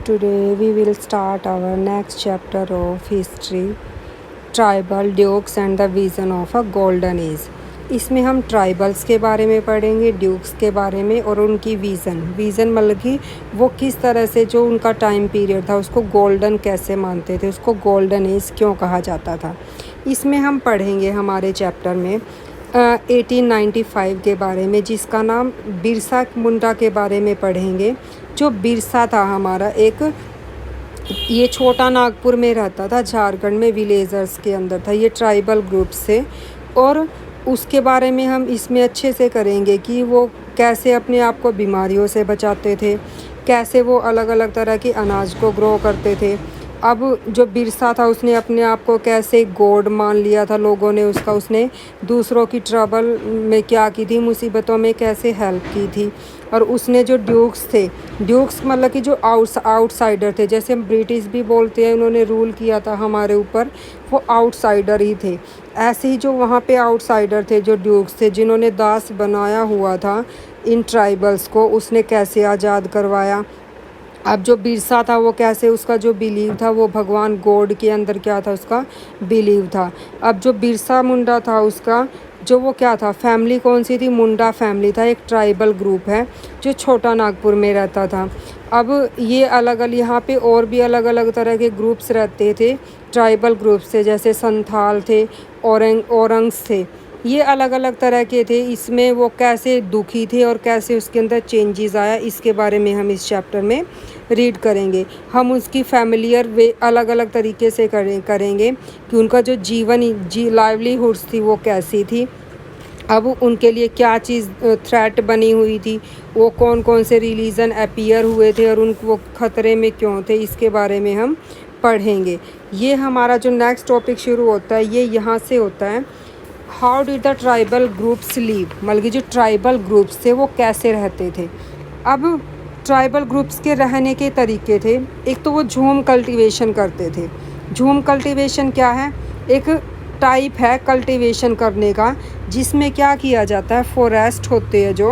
Today we will start our next chapter of history, tribal dukes and the vision of a golden age. इसमें हम tribals के बारे में पढ़ेंगे, dukes के बारे में और उनकी विज़न मतलब कि वो किस तरह से जो उनका टाइम पीरियड था उसको गोल्डन कैसे मानते थे, उसको गोल्डन एज क्यों कहा जाता था। इसमें हम पढ़ेंगे हमारे चैप्टर में 1895 के बारे में, जिसका नाम बिरसा मुंडा के बारे में पढ़ेंगे। जो बिरसा था हमारा ये छोटा नागपुर में रहता था, झारखंड में विलेजर्स के अंदर था, ये ट्राइबल ग्रुप से। और उसके बारे में हम इसमें अच्छे से करेंगे कि वो कैसे अपने आप को बीमारियों से बचाते थे, कैसे वो अलग अलग तरह के अनाज को ग्रो करते थे। अब जो बिरसा था उसने अपने आप को कैसे गॉड मान लिया था लोगों ने उसका, उसने दूसरों की ट्रबल में क्या की थी, मुसीबतों में कैसे हेल्प की थी। और उसने जो ड्यूक्स मतलब कि जो आउटसाइडर थे, जैसे हम ब्रिटिश भी बोलते हैं, उन्होंने रूल किया था हमारे ऊपर, वो आउटसाइडर ही थे। ऐसे ही जो वहाँ पे आउटसाइडर थे, जो ड्यूक्स थे, जिन्होंने दास बनाया हुआ था इन ट्राइबल्स को, उसने कैसे आज़ाद करवाया। अब जो बिरसा था वो कैसे, उसका जो बिलीव था वो भगवान गॉड के अंदर क्या था, उसका बिलीव था। अब जो बिरसा मुंडा था उसका जो वो क्या था, फैमिली कौन सी थी, मुंडा फैमिली था, एक ट्राइबल ग्रुप है जो छोटा नागपुर में रहता था। अब ये अलग अलग यहाँ पे और भी अलग अलग तरह के ग्रुप्स रहते थे ट्राइबल ग्रुप से, जैसे संथाल थे, औरंग्स थे, ये अलग अलग तरह के थे। इसमें वो कैसे दुखी थे और कैसे उसके अंदर चेंजेस आया, इसके बारे में हम इस चैप्टर में रीड करेंगे। हम उसकी फैमिलियर वे अलग अलग तरीके से करेंगे कि उनका जो लाइवलीहुड्स थी वो कैसी थी, अब उनके लिए क्या चीज़ थ्रेट बनी हुई थी, वो कौन कौन से रिलीजन अपीयर हुए थे और वो खतरे में क्यों थे, इसके बारे में हम पढ़ेंगे। ये हमारा जो नेक्स्ट टॉपिक शुरू होता है ये यहाँ से होता है, how did the tribal groups leave, मतलब कि जो ट्राइबल ग्रुप्स थे वो कैसे रहते थे। अब ट्राइबल ग्रुप्स के रहने के तरीके थे, एक तो वो झूम कल्टीवेशन करते थे। झूम कल्टीवेशन क्या है, एक टाइप है कल्टीवेशन करने का, जिसमें क्या किया जाता है, फॉरेस्ट होते हैं जो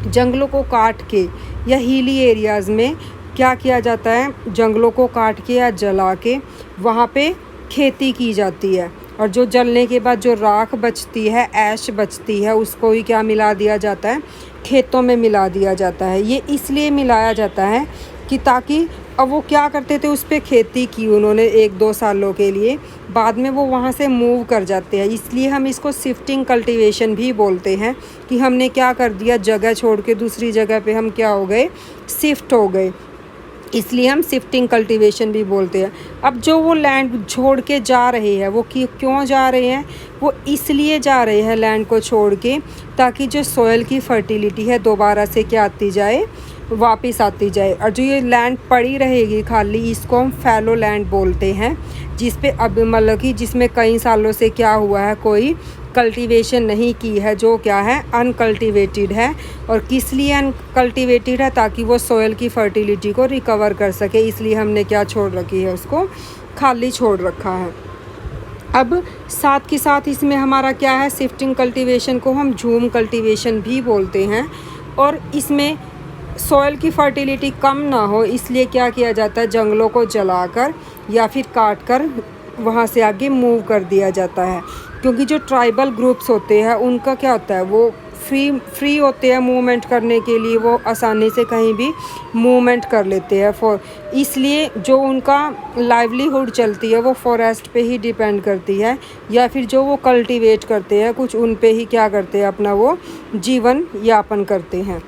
जंगलों को काट के या हिली एरियाज़ में क्या किया जाता है, जंगलों को काट के या जला के वहाँ पे खेती की जाती है। और जो जलने के बाद जो राख बचती है, ऐश बचती है, उसको ही क्या मिला दिया जाता है, खेतों में मिला दिया जाता है। ये इसलिए मिलाया जाता है कि ताकि अब वो क्या करते थे, उस पर खेती की उन्होंने 1-2 सालों के लिए, बाद में वो वहाँ से मूव कर जाते हैं। इसलिए हम इसको शिफ्टिंग कल्टीवेशन भी बोलते हैं कि हमने क्या कर दिया, जगह छोड़ के दूसरी जगह पे हम क्या हो गए, शिफ्ट हो गए, इसलिए हम शिफ्टिंग कल्टीवेशन भी बोलते हैं। अब जो वो लैंड छोड़ के जा रहे हैं वो क्यों जा रहे हैं, वो इसलिए जा रहे हैं लैंड को छोड़ के, ताकि जो सॉइल की फर्टिलिटी है दोबारा से क्या आती जाए, वापस आती जाए। और जो ये लैंड पड़ी रहेगी खाली, इसको हम फैलो लैंड बोलते हैं, जिस पे अब मतलब कि जिसमें कई सालों से क्या हुआ है, कोई कल्टीवेशन नहीं की है, जो क्या है, अनकल्टिवेटेड है। और किस लिए अनकल्टिवेटेड है, ताकि वो सॉइल की फर्टिलिटी को रिकवर कर सके, इसलिए हमने क्या छोड़ रखी है, उसको खाली छोड़ रखा है। अब साथ के साथ इसमें हमारा क्या है, शिफ्टिंग कल्टीवेशन को हम झूम कल्टीवेशन भी बोलते हैं। और इसमें सॉइल की फर्टिलिटी कम ना हो, इसलिए क्या किया जाता है, जंगलों को जलाकर या फिर काट कर वहाँ से आगे मूव कर दिया जाता है। क्योंकि जो ट्राइबल ग्रुप्स होते हैं उनका क्या होता है, वो फ्री होते हैं मूवमेंट करने के लिए, वो आसानी से कहीं भी मूवमेंट कर लेते हैं। इसलिए जो उनका लाइवलीहुड चलती है वो फॉरेस्ट पे ही डिपेंड करती है, या फिर जो वो कल्टीवेट करते हैं कुछ, उन पे ही क्या करते हैं, अपना वो जीवन यापन करते हैं।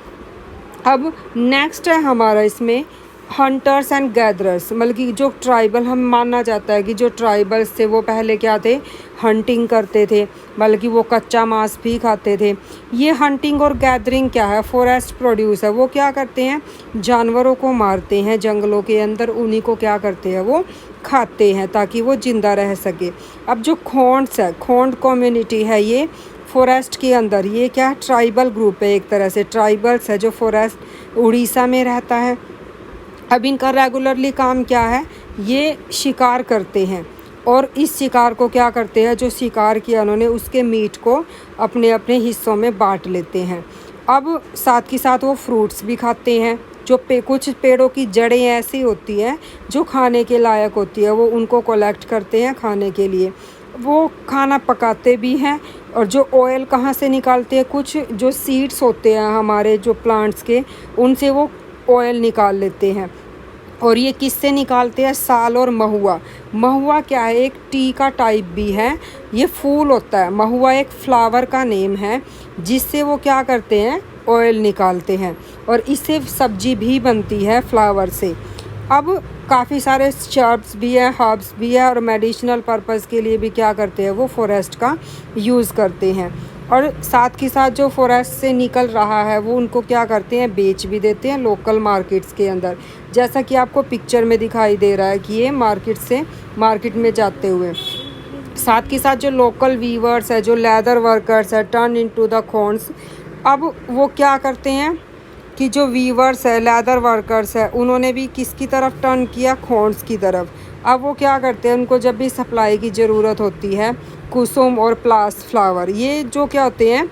अब नेक्स्ट है हमारा इसमें हंटर्स एंड गैदरर्स, मतलब कि जो ट्राइबल, हम माना जाता है कि जो ट्राइबल्स थे वो पहले क्या थे, हंटिंग करते थे, मतलब कि वो कच्चा मांस भी खाते थे। ये हंटिंग और गैदरिंग क्या है, फॉरेस्ट प्रोड्यूस है, वो क्या करते हैं, जानवरों को मारते हैं जंगलों के अंदर, उन्हीं को क्या करते हैं, वो खाते हैं ताकि वो ज़िंदा रह सके। अब जो खोंड्स है, खोंड कम्युनिटी है, ये फॉरेस्ट के अंदर, ये क्या ट्राइबल ग्रुप है, एक तरह से ट्राइबल्स है जो फॉरेस्ट उड़ीसा में रहता है। अब इनका रेगुलरली काम क्या है, ये शिकार करते हैं और इस शिकार को क्या करते हैं, जो शिकार किया उन्होंने उसके मीट को अपने अपने हिस्सों में बांट लेते हैं। अब साथ के साथ वो फ्रूट्स भी खाते हैं, जो कुछ पेड़ों की जड़ें ऐसी होती हैं जो खाने के लायक होती है, वो उनको कलेक्ट करते हैं खाने के लिए। वो खाना पकाते भी हैं। और जो ऑयल कहाँ से निकालते हैं, कुछ जो सीड्स होते हैं हमारे जो प्लांट्स के, उनसे वो ऑयल निकाल लेते हैं। और ये किससे निकालते हैं, साल और महुआ। महुआ क्या है, एक टी का टाइप भी है, ये फूल होता है। महुआ एक फ्लावर का नेम है जिससे वो क्या करते हैं, ऑयल निकालते हैं। और इससे सब्जी भी बनती है फ्लावर से। अब काफ़ी सारे शर्ब्स भी है, हर्ब्स भी है, और मेडिसिनल पर्पस के लिए भी क्या करते हैं, वो फॉरेस्ट का यूज़ करते हैं। और साथ के साथ जो फॉरेस्ट से निकल रहा है वो उनको क्या करते हैं, बेच भी देते हैं लोकल मार्केट्स के अंदर। जैसा कि आपको पिक्चर में दिखाई दे रहा है कि ये मार्केट से मार्केट में जाते हुए। साथ के साथ जो लोकल वीवर्स है, जो लेदर वर्कर्स है, टर्न इनटू द खोन्स। अब वो क्या करते हैं कि जो वीवर्स है, लेदर वर्कर्स है, उन्होंने भी किसकी तरफ टर्न किया, खोन्स की तरफ। अब वो क्या करते हैं, उनको जब भी सप्लाई की ज़रूरत होती है, कुसुम और प्लास फ्लावर, ये जो क्या होते हैं,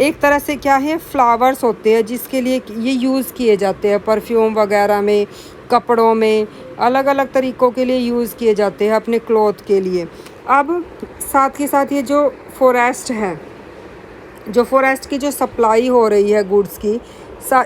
एक तरह से क्या है, फ्लावर्स होते हैं जिसके लिए ये यूज़ किए जाते हैं परफ्यूम वगैरह में, कपड़ों में, अलग अलग तरीक़ों के लिए यूज़ किए जाते हैं अपने क्लॉथ के लिए। अब साथ के साथ ये जो फॉरेस्ट है, जो फॉरेस्ट की जो सप्लाई हो रही है गुड्स की,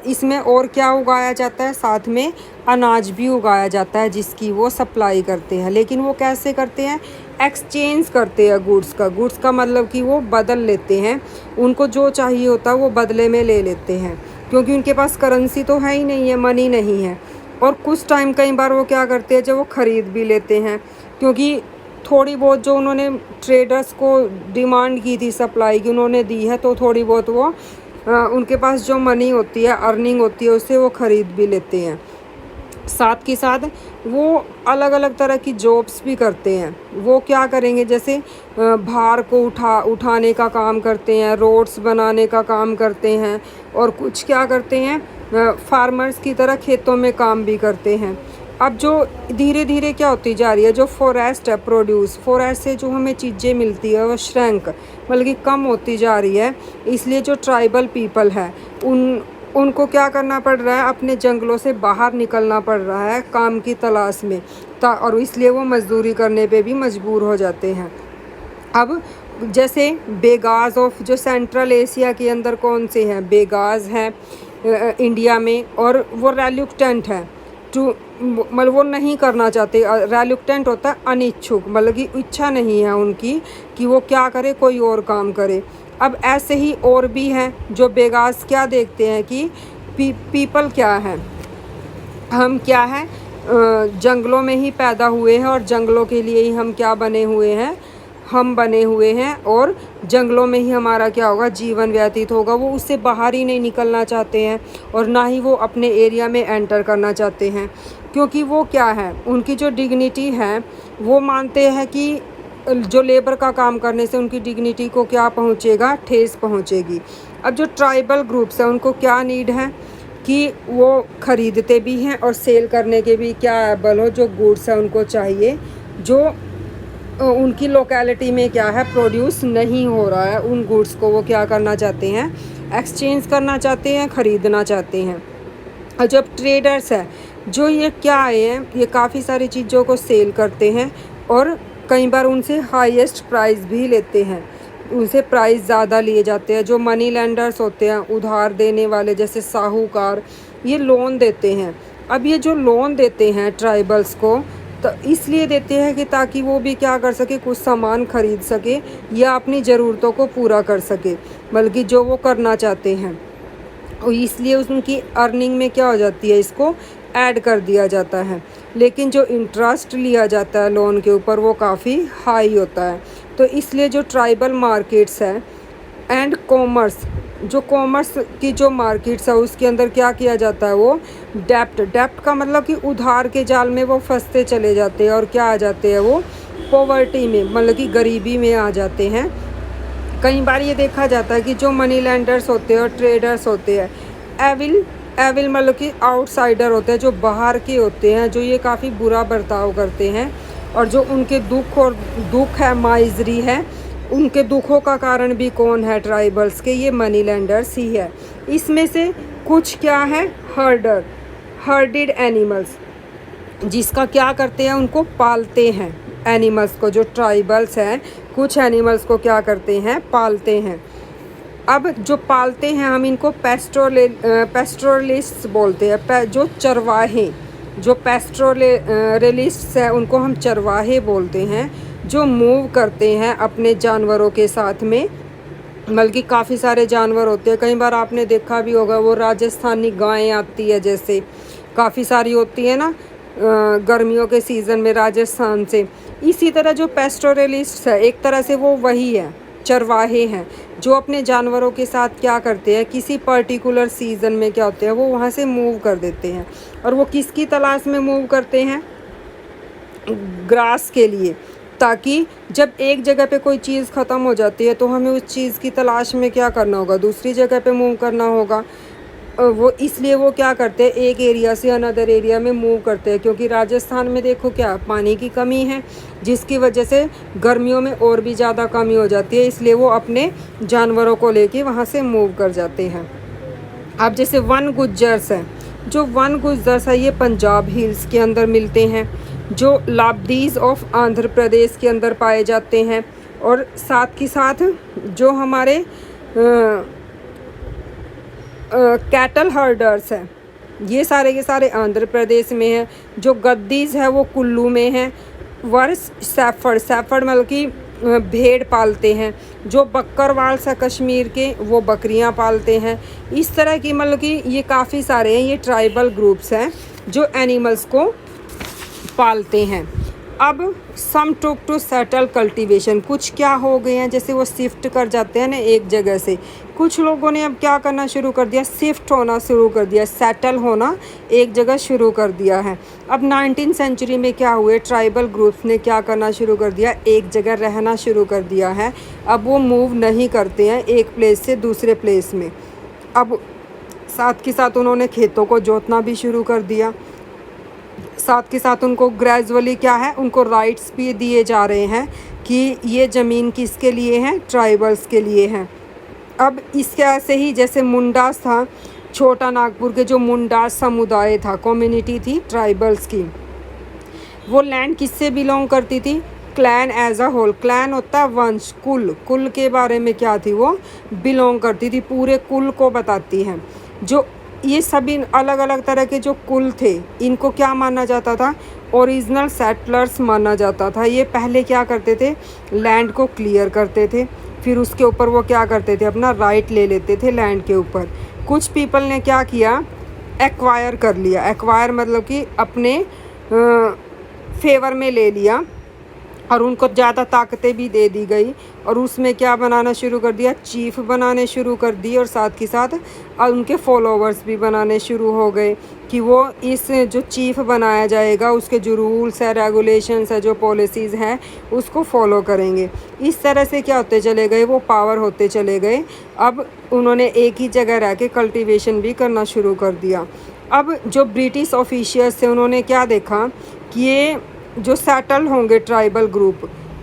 इसमें और क्या उगाया जाता है, साथ में अनाज भी उगाया जाता है जिसकी वो सप्लाई करते हैं। लेकिन वो कैसे करते हैं, एक्सचेंज करते हैं गुड्स का मतलब कि वो बदल लेते हैं। उनको जो चाहिए होता है वो बदले में ले लेते हैं, क्योंकि उनके पास करेंसी तो है ही नहीं है, मनी नहीं है। और कुछ टाइम कई बार वो क्या करते हैं, जब वो ख़रीद भी लेते हैं, क्योंकि थोड़ी बहुत जो उन्होंने ट्रेडर्स को डिमांड की थी सप्लाई की, उन्होंने दी है, तो थोड़ी बहुत वो उनके पास जो मनी होती है, अर्निंग होती है, उससे वो ख़रीद भी लेते हैं। साथ के साथ वो अलग अलग तरह की जॉब्स भी करते हैं। वो क्या करेंगे, जैसे भार को उठाने का काम करते हैं, रोड्स बनाने का काम करते हैं, और कुछ क्या करते हैं, फार्मर्स की तरह खेतों में काम भी करते हैं। अब जो धीरे धीरे क्या होती जा रही है, जो फॉरेस्ट है प्रोड्यूस, फॉरेस्ट से जो हमें चीज़ें मिलती है वो श्रैंक मतलब कि कम होती जा रही है। इसलिए जो ट्राइबल पीपल है उनको क्या करना पड़ रहा है, अपने जंगलों से बाहर निकलना पड़ रहा है काम की तलाश में, और इसलिए वो मजदूरी करने पे भी मजबूर हो जाते हैं। अब जैसे बेगाज़ ऑफ जो सेंट्रल एशिया के अंदर कौन से हैं, बेगाज़ हैं इंडिया में, और वो रेल्यूक्टेंट है मतलब वो नहीं करना चाहते। रेल्यूक्टेंट होता है अनिच्छुक, मतलब कि इच्छा नहीं है उनकी कि वो क्या करे, कोई और काम करे। अब ऐसे ही और भी हैं जो बेगास क्या देखते हैं कि पीपल क्या है, हम क्या है, जंगलों में ही पैदा हुए हैं और जंगलों के लिए ही हम क्या बने हुए हैं, हम बने हुए हैं, और जंगलों में ही हमारा क्या होगा, जीवन व्यतीत होगा। वो उससे बाहर ही नहीं निकलना चाहते हैं, और ना ही वो अपने एरिया में एंटर करना चाहते हैं, क्योंकि वो क्या है, उनकी जो डिग्निटी है, वो मानते हैं कि जो लेबर का काम करने से उनकी डिग्निटी को क्या पहुंचेगा, ठेस पहुंचेगी। अब जो ट्राइबल ग्रुप्स हैं उनको क्या नीड है कि वो ख़रीदते भी हैं और सेल करने के भी क्या एबल हो, जो गुड्स है उनको चाहिए, जो उनकी लोकेलिटी में क्या है प्रोड्यूस नहीं हो रहा है, उन गुड्स को वो क्या करना चाहते हैं, एक्सचेंज करना चाहते हैं, ख़रीदना चाहते हैं। और जब ट्रेडर्स है, जो ये क्या है, ये काफ़ी सारी चीज़ों को सेल करते हैं, और कई बार उनसे हाईएस्ट प्राइस भी लेते हैं, उनसे प्राइस ज़्यादा लिए जाते हैं। जो मनी लेंडर्स होते हैं, उधार देने वाले, जैसे साहूकार, ये लोन देते हैं। अब ये जो लोन देते हैं ट्राइबल्स को, तो इसलिए देते हैं कि ताकि वो भी क्या कर सके, कुछ सामान ख़रीद सके या अपनी ज़रूरतों को पूरा कर सके, बल्कि जो वो करना चाहते हैं। और इसलिए उनकी अर्निंग में क्या हो जाती है, इसको ऐड कर दिया जाता है। लेकिन जो इंटरेस्ट लिया जाता है लोन के ऊपर, वो काफ़ी हाई होता है। तो इसलिए जो ट्राइबल मार्केट्स है एंड कॉमर्स, जो कॉमर्स की जो मार्केट्स है, उसके अंदर क्या किया जाता है, वो डेप्ट का मतलब कि उधार के जाल में वो फंसते चले जाते हैं, और क्या आ जाते हैं, वो पॉवर्टी में, मतलब कि गरीबी में आ जाते हैं। कई बार ये देखा जाता है कि जो मनी लेंडर्स होते हैं और ट्रेडर्स होते हैं, एविल मतलब कि आउटसाइडर होते हैं, जो बाहर के होते हैं, जो ये काफ़ी बुरा बर्ताव करते हैं, और जो उनके दुख है, माइजरी है, उनके दुखों का कारण भी कौन है, ट्राइबल्स के, ये मनी लेंडर्स ही है। इसमें से कुछ क्या है, हर्डर, हर्डिड एनिमल्स, जिसका क्या करते हैं, उनको पालते हैं। एनिमल्स को, जो ट्राइबल्स हैं, कुछ एनिमल्स को क्या करते हैं, पालते हैं। अब जो पालते हैं हम इनको पेस्टोरलिस्ट्स बोलते हैं। जो चरवाहे, जो पेस्टोरलिस्ट्स हैं उनको हम चरवाहे बोलते हैं। जो मूव करते हैं अपने जानवरों के साथ में, बल्कि काफ़ी सारे जानवर होते हैं। कई बार आपने देखा भी होगा, वो राजस्थानी गायें आती है, जैसे काफ़ी सारी होती है ना गर्मियों के सीज़न में राजस्थान से। इसी तरह जो पेस्टोरलिस्ट्स है, एक तरह से वो वही है, चरवाहे हैं, जो अपने जानवरों के साथ क्या करते हैं, किसी पर्टिकुलर सीज़न में क्या होते हैं, वो वहाँ से मूव कर देते हैं। और वो किसकी तलाश में मूव करते हैं, ग्रास के लिए, ताकि जब एक जगह पे कोई चीज़ ख़त्म हो जाती है तो हमें उस चीज़ की तलाश में क्या करना होगा, दूसरी जगह पे मूव करना होगा। वो इसलिए वो क्या करते हैं, एक एरिया से अनदर एरिया में मूव करते हैं। क्योंकि राजस्थान में देखो क्या पानी की कमी है, जिसकी वजह से गर्मियों में और भी ज़्यादा कमी हो जाती है, इसलिए वो अपने जानवरों को लेके वहाँ से मूव कर जाते हैं। अब जैसे वन गुज्जर्स हैं, जो वन गुज्जर्स है ये पंजाब हिल्स के अंदर मिलते हैं, जो लाब्दीज ऑफ आंध्र प्रदेश के अंदर पाए जाते हैं। और साथ के साथ जो हमारे कैटल हर्डर्स हैं, ये सारे के सारे आंध्र प्रदेश में हैं। जो गद्दीज है वो कुल्लू में हैं। वर्स सैफर्ड मतलब कि भेड़ पालते हैं। जो बकरवाल्स है कश्मीर के, वो बकरियां पालते हैं। इस तरह की मतलब कि ये काफ़ी सारे हैं, ये ट्राइबल ग्रुप्स हैं जो एनिमल्स को पालते हैं। अब सम टुक टू सेटल कल्टीवेशन, कुछ क्या हो गए हैं, जैसे वो शिफ्ट कर जाते हैं ना एक जगह से। कुछ लोगों ने अब क्या करना शुरू कर दिया, शिफ्ट होना शुरू कर दिया, सेटल होना एक जगह शुरू कर दिया है। अब 19वीं सेंचुरी में क्या हुए, ट्राइबल ग्रुप्स ने क्या करना शुरू कर दिया, एक जगह रहना शुरू कर दिया है। अब वो मूव नहीं करते हैं एक प्लेस से दूसरे प्लेस में। अब साथ के साथ उन्होंने खेतों को जोतना भी शुरू कर दिया। साथ के साथ उनको ग्रेजुअली क्या है, उनको राइट्स भी दिए जा रहे हैं कि ये ज़मीन किसके लिए है, ट्राइबल्स के लिए है। अब इसके ऐसे ही जैसे मुंडास था, छोटा नागपुर के जो मुंडास समुदाय था, कम्युनिटी थी ट्राइबल्स की, वो लैंड किससे बिलोंग करती थी, clan as a whole. Clan होता है वंश, कुल के बारे में क्या थी, वो बिलोंग करती थी, पूरे कुल को बताती हैं। जो ये सभी अलग अलग तरह के जो कुल थे, इनको क्या माना जाता था, ओरिजिनल सेटलर्स माना जाता था। ये पहले क्या करते थे, लैंड को क्लियर करते थे, फिर उसके ऊपर वो क्या करते थे, अपना राइट ले लेते थे लैंड के ऊपर। कुछ पीपल ने क्या किया, एक्वायर कर लिया। एक्वायर मतलब कि अपने फेवर में ले लिया, और उनको ज़्यादा ताकतें भी दे दी गई। और उसमें क्या बनाना शुरू कर दिया, चीफ बनाने शुरू कर दिए। और साथ के साथ उनके फॉलोवर्स भी बनाने शुरू हो गए कि वो इस जो चीफ बनाया जाएगा उसके जो रूल्स है, रेगुलेशंस है, जो पॉलिसीज़ हैं, उसको फॉलो करेंगे। इस तरह से क्या होते चले गए, वो पावर होते चले गए। अब उन्होंने एक ही जगह रह के कल्टीवेशन भी करना शुरू कर दिया। अब जो ब्रिटिश ऑफिशियल्स थे, उन्होंने क्या देखा कि ये जो सेटल होंगे ट्राइबल ग्रुप,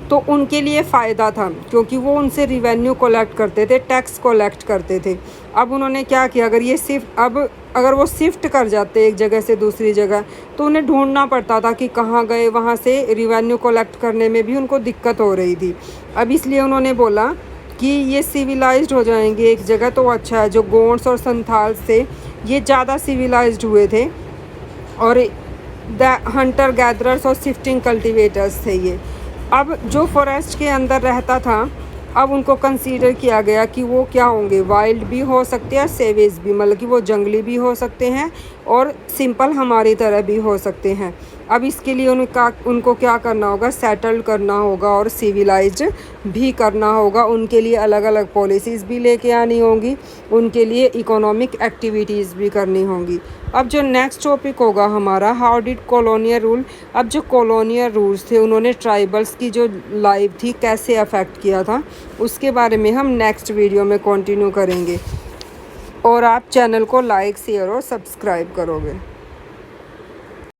तो उनके लिए फ़ायदा था, क्योंकि वो उनसे रिवेन्यू कलेक्ट करते थे, टैक्स कलेक्ट करते थे। अब उन्होंने क्या किया, अगर वो शिफ्ट कर जाते एक जगह से दूसरी जगह, तो उन्हें ढूंढना पड़ता था कि कहाँ गए, वहाँ से रिवेन्यू कलेक्ट करने में भी उनको दिक्कत हो रही थी। अब इसलिए उन्होंने बोला कि ये सिविलाइज्ड हो जाएंगे एक जगह तो अच्छा है। जो गोंड्स और संथाल्स थे, ये ज़्यादा सिविलाइज्ड हुए थे, और हंटर गैदरर्स और शिफ्टिंग कल्टीवेटर्स थे ये। अब जो फॉरेस्ट के अंदर रहता था, अब उनको कंसीडर किया गया कि वो क्या होंगे, वाइल्ड भी हो सकते हैं, सेवेज भी, मतलब कि वो जंगली भी हो सकते हैं और सिंपल हमारी तरह भी हो सकते हैं। अब इसके लिए उनको क्या करना होगा, सेटल करना होगा और सिविलाइज्ड भी करना होगा। उनके लिए अलग अलग पॉलिसीज़ भी लेके आनी होंगी, उनके लिए इकोनॉमिक एक्टिविटीज़ भी करनी होंगी। अब जो नेक्स्ट टॉपिक होगा हमारा, हाउ डिड कॉलोनियल रूल। अब जो कॉलोनियल रूल्स थे, उन्होंने ट्राइबल्स की जो लाइफ थी कैसे अफेक्ट किया था, उसके बारे में हम नेक्स्ट वीडियो में कंटिन्यू करेंगे। और आप चैनल को लाइक, शेयर और सब्सक्राइब करोगे।